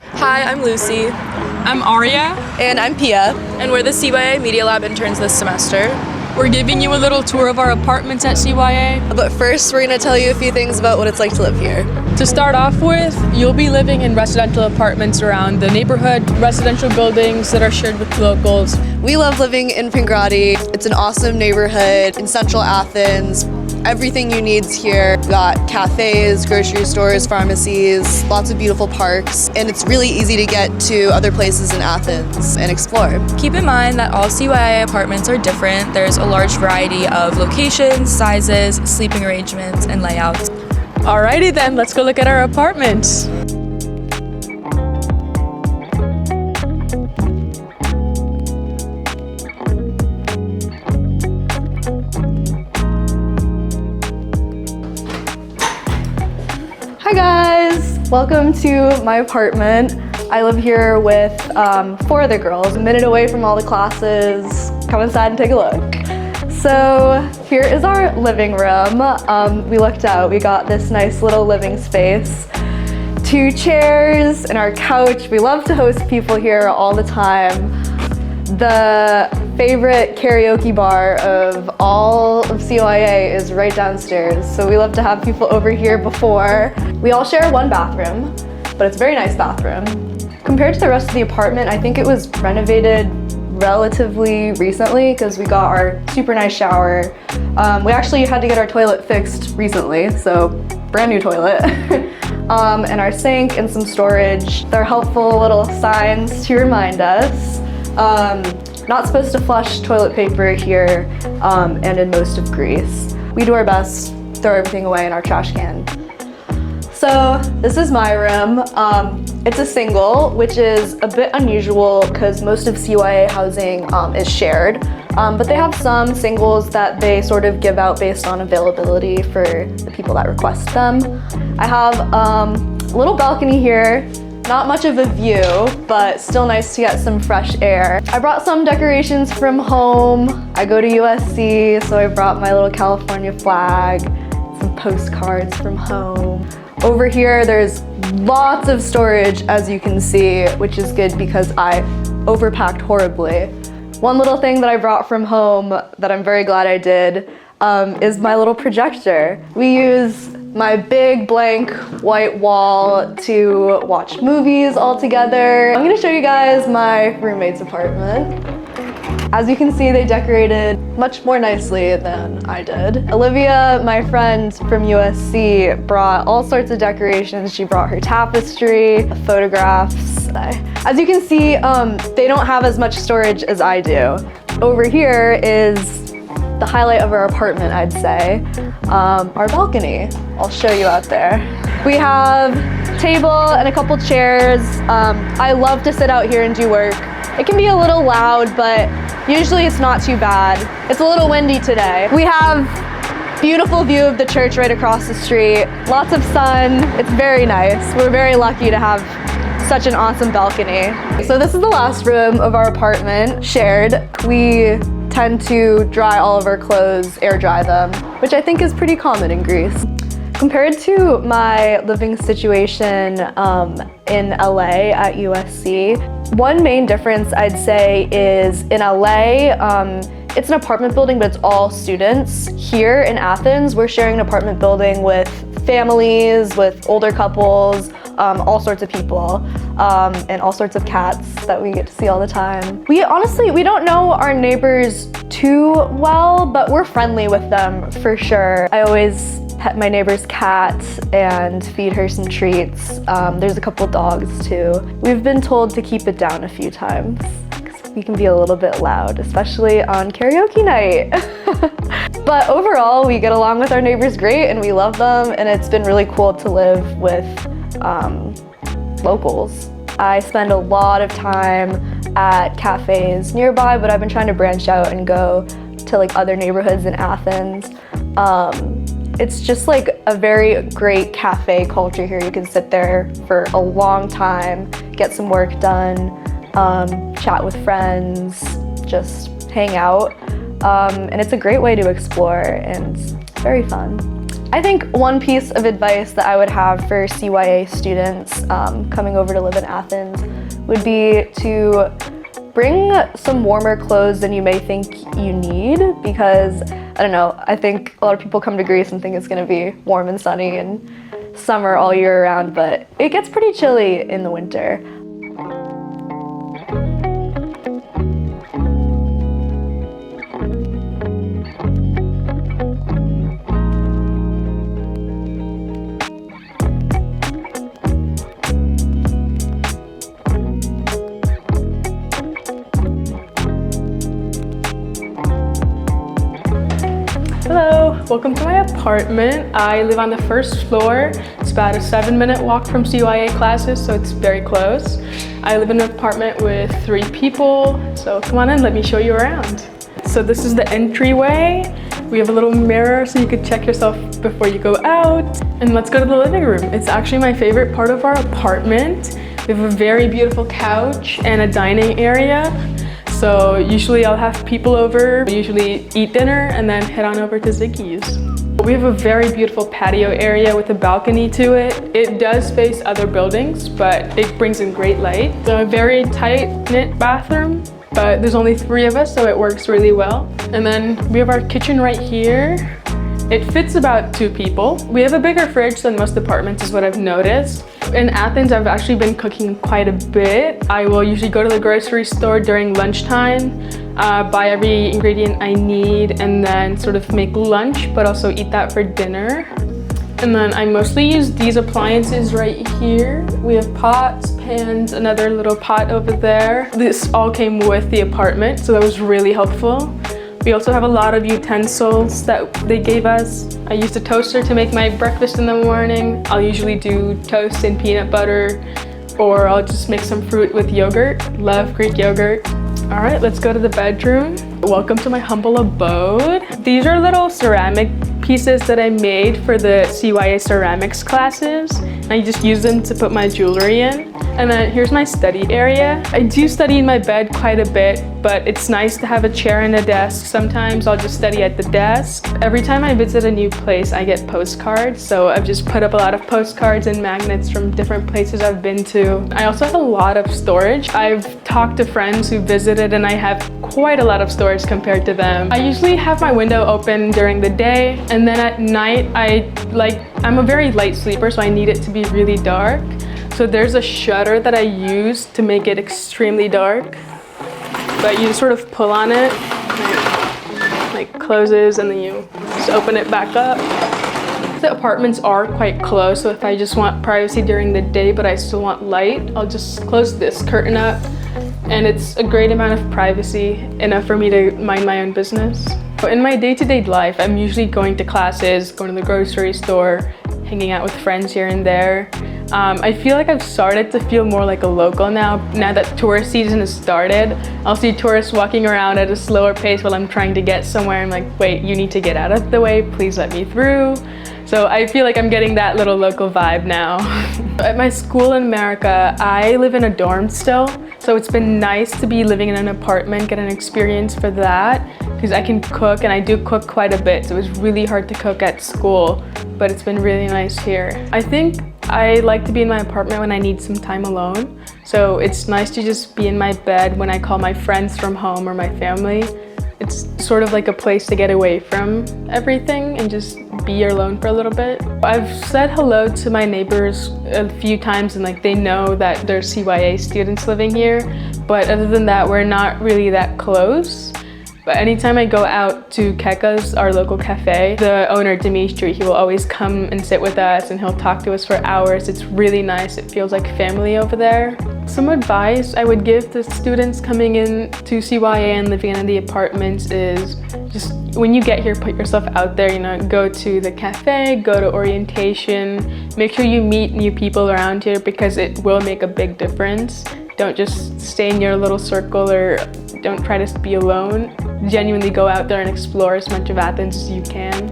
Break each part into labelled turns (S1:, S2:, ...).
S1: Hi, I'm Lucy.
S2: I'm Arya.
S3: And I'm Piya.
S1: And we're the CYA Media Lab interns this semester.
S2: We're giving you a little tour of our apartments at CYA.
S3: But first, we're going to tell you a few things about what it's like to live here.
S2: To start off with, you'll be living in residential apartments around the neighborhood, residential buildings that are shared with locals.
S3: We love living in Pingrati. It's an awesome neighborhood in central Athens. Everything you need's here. We've got cafes, grocery stores, pharmacies, lots of beautiful parks, and it's really easy to get to other places in Athens and explore.
S1: Keep in mind that all CYA apartments are different. There's a large variety of locations, sizes, sleeping arrangements, and layouts.
S2: Alrighty then, let's go look at our apartments.
S4: Hi guys, welcome to my apartment. I live here with 4 other girls, a minute away from all the classes. Come inside and take a look. So here is our living room. We looked out, we got this nice little living space. 2 chairs and our couch. We love to host people here all the time. The favorite karaoke bar of all of CYA is right downstairs, so we love to have people over here before. We all share one bathroom, but it's a very nice bathroom. Compared to the rest of the apartment, I think it was renovated relatively recently because we got our super nice shower. We actually had to get our toilet fixed recently, so brand new toilet. And our sink and some storage. They're helpful little signs to remind us. Not supposed to flush toilet paper here, and in most of Greece. We do our best, throw everything away in our trash can. So this is my room. It's a single, which is a bit unusual because most of CYA housing is shared, but they have some singles that they sort of give out based on availability for the people that request them. I have a little balcony here. Not much of a view, but still nice to get some fresh air. I brought some decorations from home. I go to USC, so I brought my little California flag, some postcards from home. Over here, there's lots of storage, as you can see, which is good because I overpacked horribly. One little thing that I brought from home that I'm very glad I did is my little projector. We use my big blank white wall to watch movies all together. I'm gonna show you guys my roommate's apartment. As you can see, they decorated much more nicely than I did. Olivia, my friend from USC, brought all sorts of decorations. She brought her tapestry, photographs. As you can see, they don't have as much storage as I do. Over here is the highlight of our apartment, I'd say, our balcony. I'll show you out there. We have a table and a couple chairs. I love to sit out here and do work. It can be a little loud, but usually it's not too bad. It's a little windy today. We have beautiful view of the church right across the street. Lots of sun. It's very nice. We're very lucky to have such an awesome balcony. So this is the last room of our apartment, shared. We tend to dry all of our clothes, air dry them, which I think is pretty common in Greece. Compared to my living situation in LA at USC, one main difference I'd say is in LA, it's an apartment building, but it's all students. Here in Athens, we're sharing an apartment building with families, with older couples, all sorts of people, and all sorts of cats that we get to see all the time. We don't know our neighbors too well, but we're friendly with them for sure. I always pet my neighbor's cat and feed her some treats. There's a couple dogs too. We've been told to keep it down a few times because we can be a little bit loud, especially on karaoke night. But overall, we get along with our neighbors great and we love them, and it's been really cool to live with locals. I spend a lot of time at cafes nearby, but I've been trying to branch out and go to like other neighborhoods in Athens. It's just like a very great cafe culture here. You can sit there for a long time, get some work done, chat with friends, just hang out. And it's a great way to explore and it's very fun. I think one piece of advice that I would have for CYA students coming over to live in Athens would be to bring some warmer clothes than you may think you need, because, I don't know, I think a lot of people come to Greece and think it's gonna be warm and sunny and summer all year round, but it gets pretty chilly in the winter.
S2: Hello, welcome to my apartment. I live on the first floor. It's about a 7-minute walk from CYA classes, so it's very close. I live in an apartment with 3 people, so come on in, let me show you around. So this is the entryway. We have a little mirror so you could check yourself before you go out. And let's go to the living room. It's actually my favorite part of our apartment. We have a very beautiful couch and a dining area. So usually I'll have people over, usually eat dinner, and then head on over to Ziggy's. We have a very beautiful patio area with a balcony to it. It does face other buildings, but it brings in great light. It's a very tight-knit bathroom, but there's only 3 of us, so it works really well. And then we have our kitchen right here. It fits about 2 people. We have a bigger fridge than most apartments is what I've noticed. In Athens, I've actually been cooking quite a bit. I will usually go to the grocery store during lunchtime, buy every ingredient I need, and then sort of make lunch, but also eat that for dinner. And then I mostly use these appliances right here. We have pots, pans, another little pot over there. This all came with the apartment, so that was really helpful. We also have a lot of utensils that they gave us. I used a toaster to make my breakfast in the morning. I'll usually do toast and peanut butter, or I'll just make some fruit with yogurt. Love Greek yogurt. All right, let's go to the bedroom. Welcome to my humble abode. These are little ceramic pieces that I made for the CYA ceramics classes. I just use them to put my jewelry in. And then here's my study area. I do study in my bed quite a bit, but it's nice to have a chair and a desk. Sometimes I'll just study at the desk. Every time I visit a new place, I get postcards. So I've just put up a lot of postcards and magnets from different places I've been to. I also have a lot of storage. I've talked to friends who visited and I have quite a lot of storage compared to them. I usually have my window open during the day, and then at night I'm a very light sleeper, so I need it to be really dark. So there's a shutter that I use to make it extremely dark. But you just sort of pull on it, like closes, and then you just open it back up. The apartments are quite close, so if I just want privacy during the day but I still want light, I'll just close this curtain up, and it's a great amount of privacy, enough for me to mind my own business. In my day-to-day life, I'm usually going to classes, going to the grocery store, hanging out with friends here and there. I feel like I've started to feel more like a local now that tourist season has started. I'll see tourists walking around at a slower pace while I'm trying to get somewhere. I'm like, wait, you need to get out of the way, please let me through. So I feel like I'm getting that little local vibe now. At my school in America, I live in a dorm still. So it's been nice to be living in an apartment, get an experience for that, because I can cook, and I do cook quite a bit. So it was really hard to cook at school, but it's been really nice here. I think I like to be in my apartment when I need some time alone. So it's nice to just be in my bed when I call my friends from home or my family. It's sort of like a place to get away from everything and just be alone for a little bit. I've said hello to my neighbors a few times, and they know that there's CYA students living here. But other than that, we're not really that close. But anytime I go out to Keka's, our local cafe, the owner, Dimitri, he will always come and sit with us, and he'll talk to us for hours. It's really nice. It feels like family over there. Some advice I would give to students coming in to CYA and living in the apartments is just when you get here, put yourself out there, go to the cafe, go to orientation, make sure you meet new people around here because it will make a big difference. Don't just stay in your little circle, or don't try to be alone. Genuinely go out there and explore as much of Athens as you can.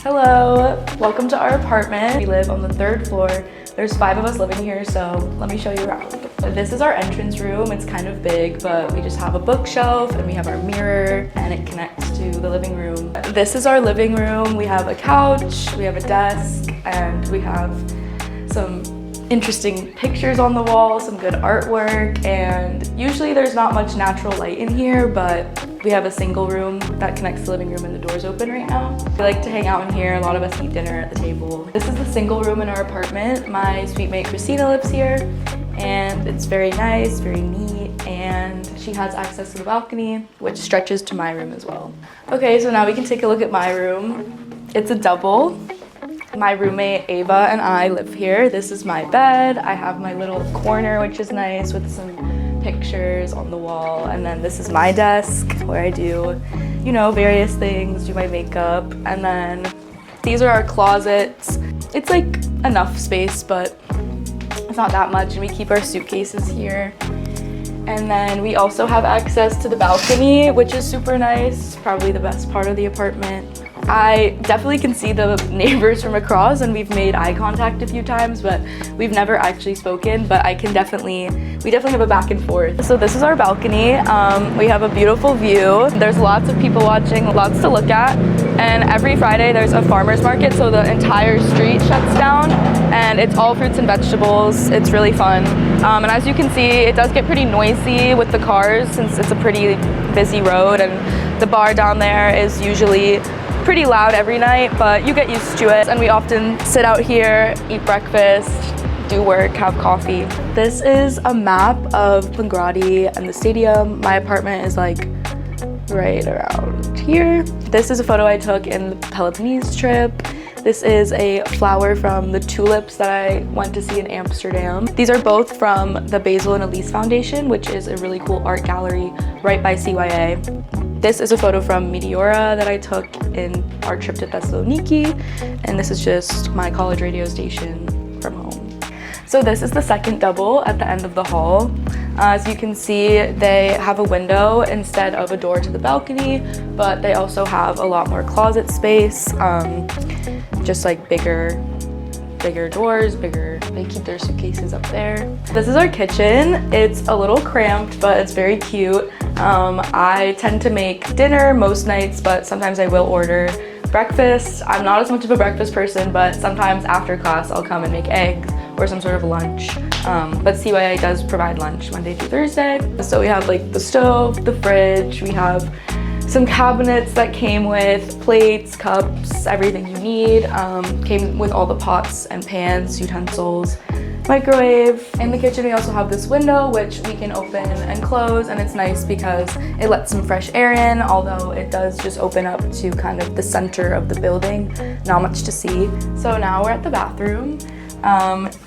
S1: Hello, welcome to our apartment. We live on the 3rd floor. There's 5 of us living here, so let me show you around. This is our entrance room. It's kind of big, but we just have a bookshelf and we have our mirror and it connects to the living room. This is our living room. We have a couch, we have a desk, and we have some interesting pictures on the wall, some good artwork, and usually there's not much natural light in here, but we have a single room that connects to the living room and the door's open right now. We like to hang out in here. A lot of us eat dinner at the table. This is the single room in our apartment. My suite mate Christina lives here, and it's very nice, very neat, and she has access to the balcony, which stretches to my room as well. Okay, so now we can take a look at my room. It's a double. My roommate Ava and I live here. This is my bed. I have my little corner, which is nice, with some pictures on the wall. And then this is my desk where I do, you know, various things, do my makeup. And then these are our closets. It's like enough space, but it's not that much. And we keep our suitcases here. And then we also have access to the balcony, which is super nice. Probably the best part of the apartment. I definitely can see the neighbors from across, and we've made eye contact a few times, but we've never actually spoken, but we definitely have a back and forth. So this is our balcony. We have a beautiful view. There's lots of people watching, lots to look at, and every Friday there's a farmer's market, so the entire street shuts down, and it's all fruits and vegetables. It's really fun. And as you can see, it does get pretty noisy with the cars since it's a pretty busy road, and the bar down there is usually pretty loud every night, but you get used to it. And we often sit out here, eat breakfast, do work, have coffee. This is a map of Pengradi and the stadium. My apartment is like right around here. This is a photo I took in the Peloponnese trip. This is a flower from the tulips that I went to see in Amsterdam. These are both from the Basil and Elise Foundation, which is a really cool art gallery right by CYA. This is a photo from Meteora that I took in our trip to Thessaloniki, and this is just my college radio station from home. So this is the second double at the end of the hall. As you can see, they have a window instead of a door to the balcony, but they also have a lot more closet space, just like bigger doors, they keep their suitcases up there. This is our kitchen. It's a little cramped, but it's very cute. I tend to make dinner most nights, but sometimes I will order breakfast. I'm not as much of a breakfast person, but sometimes after class I'll come and make eggs or some sort of lunch. But CYA does provide lunch Monday through Thursday. So we have like the stove, the fridge, we have some cabinets that came with plates, cups, everything you need. Came with all the pots and pans, utensils, microwave. In the kitchen we also have this window which we can open and close, and it's nice because it lets some fresh air in, although it does just open up to kind of the center of the building. Not much to see. So now we're at the bathroom.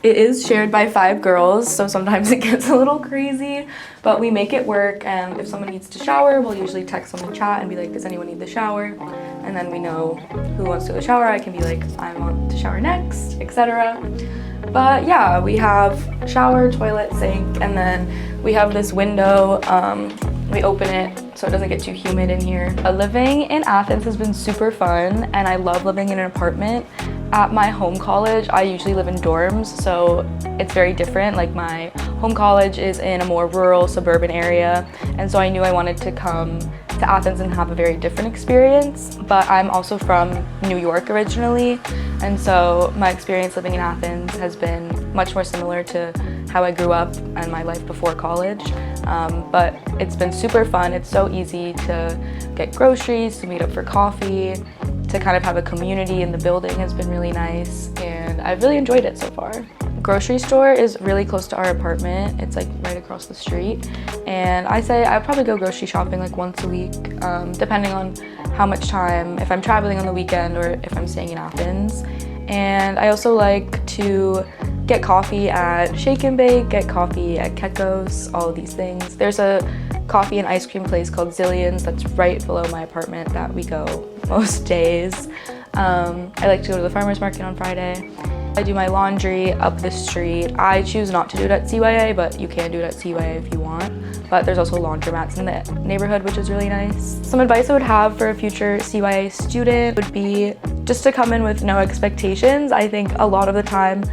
S1: It is shared by 5 girls, so sometimes it gets a little crazy, but we make it work, and if someone needs to shower, we'll usually text on the chat and be like, does anyone need the shower? And then we know who wants to go shower. I can be like, I want to shower next, etc. But yeah, we have shower, toilet, sink, and then we have this window. We open it so it doesn't get too humid in here. Living in Athens has been super fun, and I love living in an apartment. At my home college, I usually live in dorms, so it's very different. Like, my home college is in a more rural, suburban area, and so I knew I wanted to come to Athens and have a very different experience. But I'm also from New York originally, and so my experience living in Athens has been much more similar to how I grew up and my life before college. But it's been super fun. It's so easy to get groceries, to meet up for coffee, to kind of have a community in the building has been really nice, and I've really enjoyed it so far. Grocery store is really close to our apartment. It's like right across the street, and I probably go grocery shopping like once a week, depending on how much time, if I'm traveling on the weekend or if I'm staying in Athens. And I also like to get coffee at Shake and Bake, get coffee at Kekos, all of these things. There's a coffee and ice cream place called Zillions that's right below my apartment that we go most days. I like to go to the farmer's market on Friday. I do my laundry up the street. I choose not to do it at CYA, but you can do it at CYA if you want. But there's also laundromats in the neighborhood, which is really nice. Some advice I would have for a future CYA student would be just to come in with no expectations. I think a lot of the time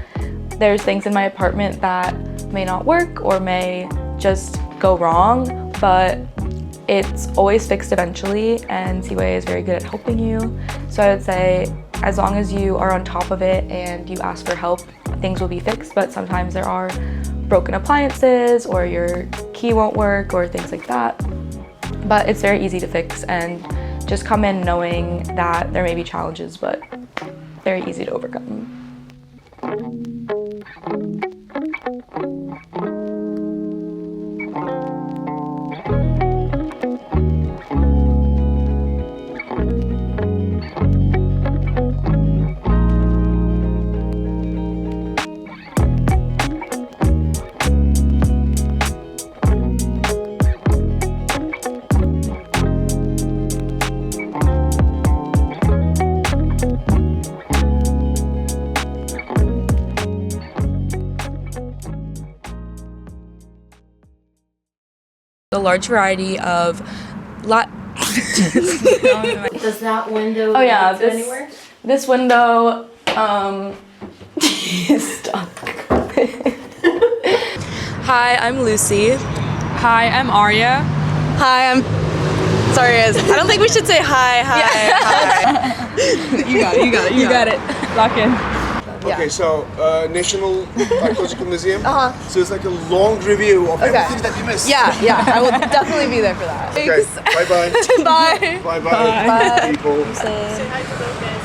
S1: there's things in my apartment that may not work or may just go wrong, but it's always fixed eventually, and CYA is very good at helping you. So I would say as long as you are on top of it and you ask for help, things will be fixed, but sometimes there are broken appliances or your key won't work or things like that. But it's very easy to fix, and just come in knowing that there may be challenges, but very easy to overcome. A large variety of
S5: Does that window
S1: Oh yeah,
S5: lead to anywhere?
S1: this window is stuck. Hi, I'm Lucy.
S2: Hi, I'm Arya.
S3: Hi, I'm sorry guys. I don't think we should say hi.
S2: You got it. Lock in.
S6: Okay, so National Archaeological Museum. So it's like a long review of everything that you missed.
S3: Yeah, I will definitely be there for that.
S6: Okay. Bye-bye.
S3: Bye.
S6: Bye-bye. People.
S5: Say hi to those guys.